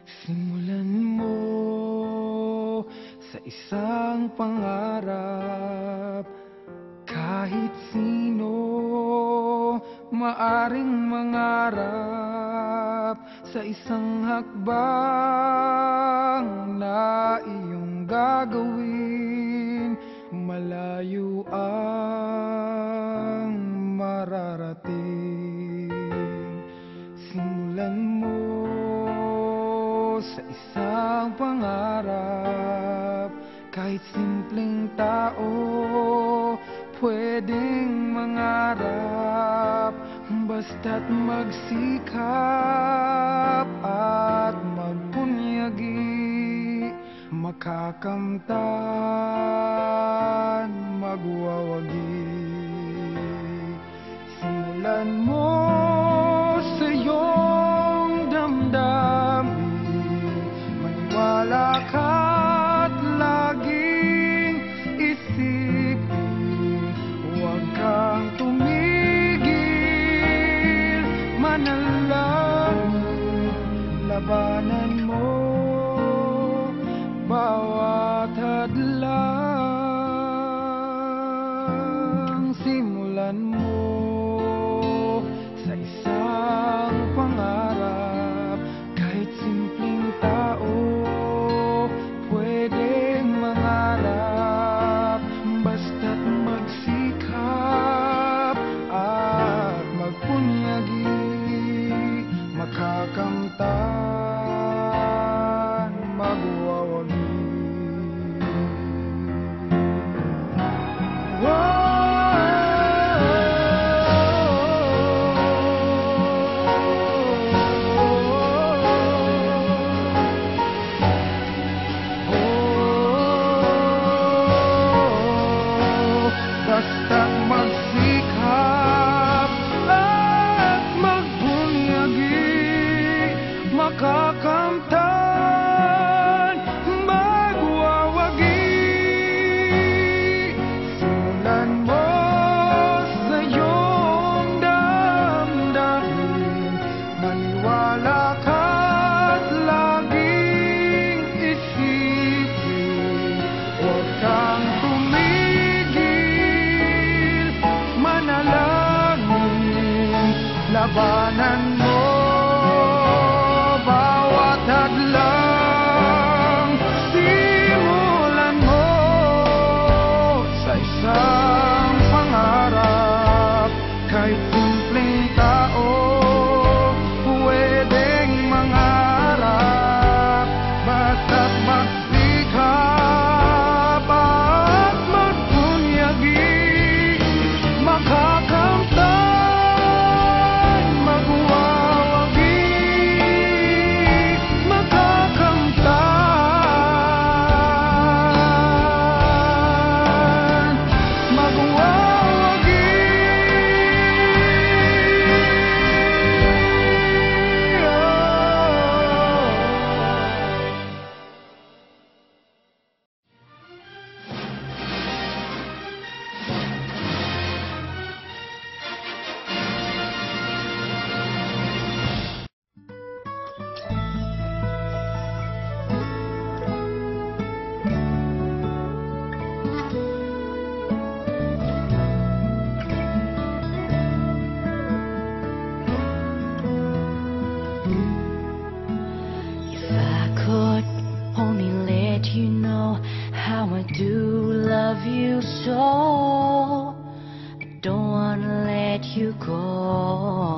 Simulan mo sa isang pangarap. Kahit sino maaring mangarap sa isang hakbang na iyong gagawin. Malayo ang mararating. Simulan mo sa isang pangarap. Kahit simpleng tao pwedeng mangarap, basta't magsikap at magpunyagi. Makakamtan, magwawagi. Simulan mo sa iyong damdamin. Maniwala ka't laging isipin. Huwag kang tumigil, manalangin. Labanan mo bawat hadlang. Simulan mo sa isang pangarap. Kahit simpleng tao pwedeng mangarap, basta't magsikap at magpunyagi. Makakamtan, magwawagi. Basta't magsikap at magpunyagi. Makakamtan, magwawagi. Simulan mo sa iyong damdamin. Maniwala ka't laging isipin. Huwag kang tumigil, manalangin. Labanan mo bawat hadlang. Simulan mo sa isang pangarap. Kahit simpleng tao pwedeng mangarap, basta't magsikap at magpunyagi. Makakamtan, magwawagi. Makakamtan, magwawagi. If I could only let you know how I do love you so, I don't wanna let you go.